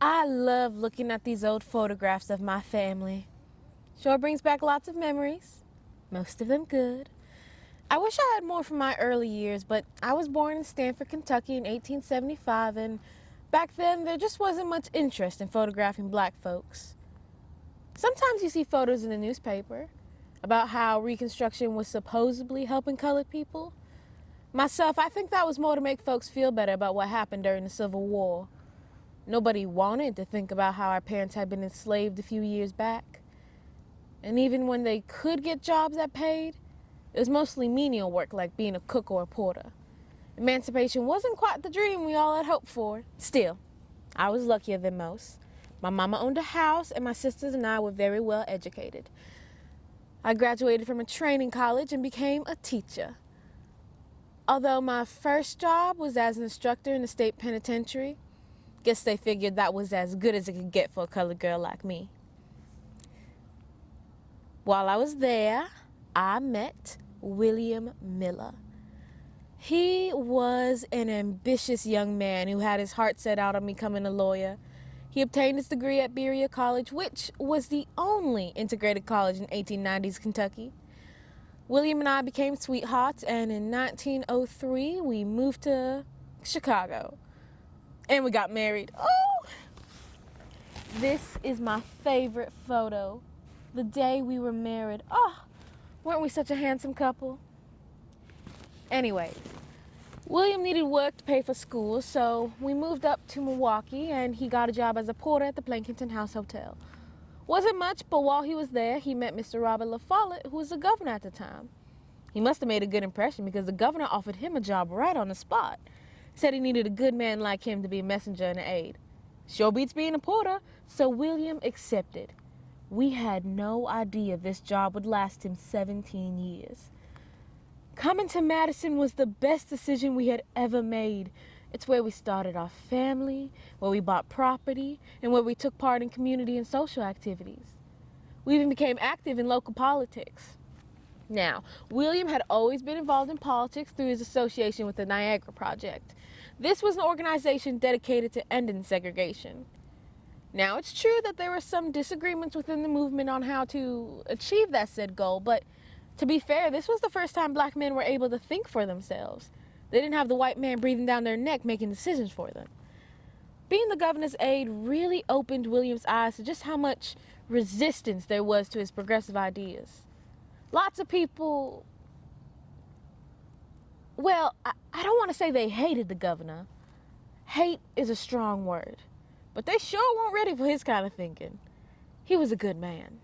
I love looking at these old photographs of my family. Sure brings back lots of memories, most of them good. I wish I had more from my early years, but I was born in Stanford, Kentucky in 1875, and back then there just wasn't much interest in photographing black folks. Sometimes you see photos in the newspaper about how Reconstruction was supposedly helping colored people. Myself, I think that was more to make folks feel better about what happened during the Civil War. Nobody wanted to think about how our parents had been enslaved a few years back. And even when they could get jobs that paid, it was mostly menial work like being a cook or a porter. Emancipation wasn't quite the dream we all had hoped for. Still, I was luckier than most. My mama owned a house and my sisters and I were very well educated. I graduated from a training college and became a teacher. Although my first job was as an instructor in the state penitentiary, guess they figured that was as good as it could get for a colored girl like me. While I was there, I met William Miller. He was an ambitious young man who had his heart set out on becoming a lawyer. He obtained his degree at Berea College, which was the only integrated college in 1890s Kentucky. William and I became sweethearts, and in 1903, we moved to Chicago. And we got married. Oh! This is my favorite photo. The day we were married. Oh, weren't we such a handsome couple? Anyways, William needed work to pay for school, so we moved up to Milwaukee, and he got a job as a porter at the Plankinton House Hotel. Wasn't much, but while he was there, he met Mr. Robert LaFollette, who was the governor at the time. He must have made a good impression because the governor offered him a job right on the spot. Said he needed a good man like him to be a messenger and an aide. Sure beats being a porter, so William accepted. We had no idea this job would last him 17 years. Coming to Madison was the best decision we had ever made. It's where we started our family, where we bought property, and where we took part in community and social activities. We even became active in local politics. Now, William had always been involved in politics through his association with the Niagara Project. This was an organization dedicated to ending segregation. Now, it's true that there were some disagreements within the movement on how to achieve that said goal, but to be fair, this was the first time black men were able to think for themselves. They didn't have the white man breathing down their neck making decisions for them. Being the governor's aide really opened William's eyes to just how much resistance there was to his progressive ideas. Lots of people, well, I don't want to say they hated the governor. Hate is a strong word, but they sure weren't ready for his kind of thinking. He was a good man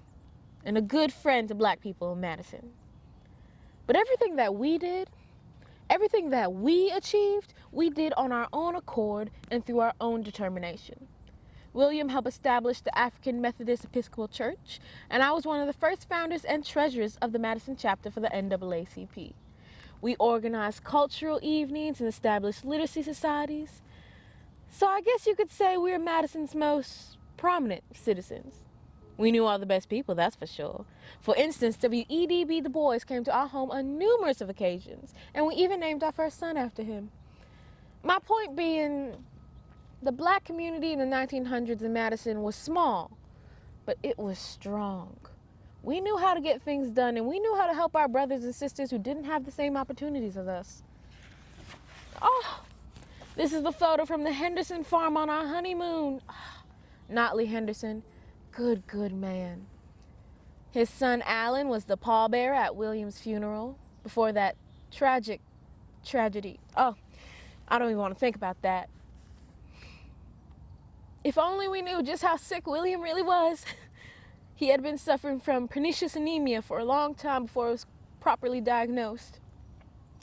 and a good friend to black people in Madison. But everything that we did, everything that we achieved, we did on our own accord and through our own determination. William helped establish the African Methodist Episcopal Church, and I was one of the first founders and treasurers of the Madison chapter for the NAACP. We organized cultural evenings and established literacy societies. So I guess you could say we're Madison's most prominent citizens. We knew all the best people, that's for sure. For instance, W.E.B. Du Bois came to our home on numerous occasions, and we even named our first son after him. My point being, the black community in the 1900s in Madison was small, but it was strong. We knew how to get things done, and we knew how to help our brothers and sisters who didn't have the same opportunities as us. Oh, this is the photo from the Henderson farm on our honeymoon. Notley Henderson, good man. His son Alan was the pallbearer at William's funeral before that tragedy. Oh, I don't even want to think about that. If only we knew just how sick William really was. He had been suffering from pernicious anemia for a long time before it was properly diagnosed.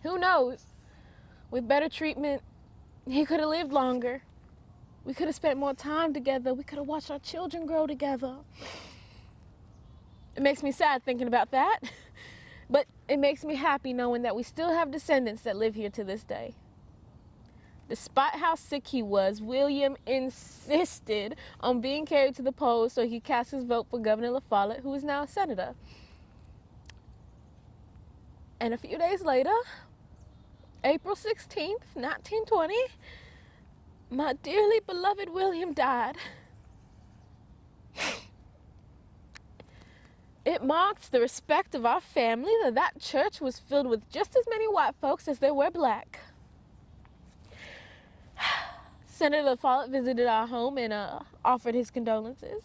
Who knows? With better treatment, he could have lived longer. We could have spent more time together. We could have watched our children grow together. It makes me sad thinking about that, but it makes me happy knowing that we still have descendants that live here to this day. Despite how sick he was, William insisted on being carried to the polls so he could cast his vote for Governor LaFollette, who is now a senator. And a few days later, April 16th, 1920, my dearly beloved William died. It marked the respect of our family that church was filled with just as many white folks as there were black. Senator LaFollette visited our home and offered his condolences,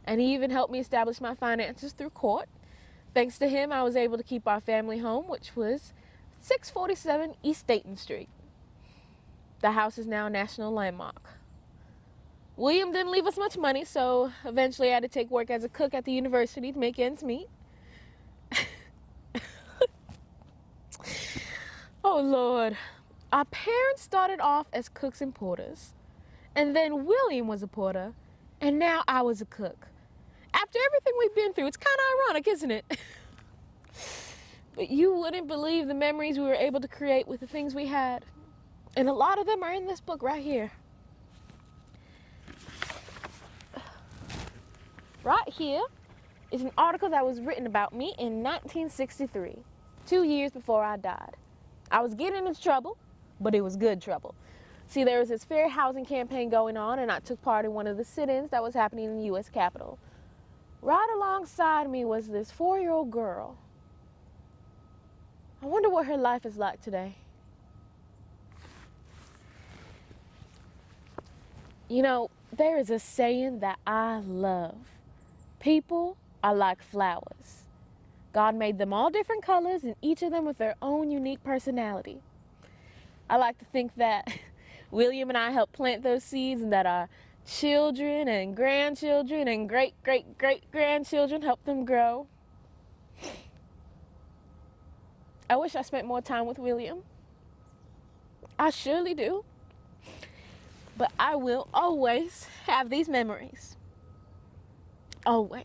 and he even helped me establish my finances through court. Thanks to him, I was able to keep our family home, which was 647 East Dayton Street. The house is now a national landmark. William didn't leave us much money, so eventually I had to take work as a cook at the university to make ends meet. Oh, Lord. Our parents started off as cooks and porters, and then William was a porter, and now I was a cook. After everything we've been through, it's kind of ironic, isn't it? But you wouldn't believe the memories we were able to create with the things we had. And a lot of them are in this book right here. Right here is an article that was written about me in 1963, 2 years before I died. I was getting into trouble, but it was good trouble. See, there was this fair housing campaign going on, and I took part in one of the sit-ins that was happening in the U.S. Capitol. Right alongside me was this 4-year-old girl. I wonder what her life is like today. You know, there is a saying that I love. People are like flowers. God made them all different colors, and each of them with their own unique personality. I like to think that William and I helped plant those seeds, and that our children and grandchildren and great-great-great-grandchildren helped them grow. I wish I spent more time with William. I surely do. But I will always have these memories. Always.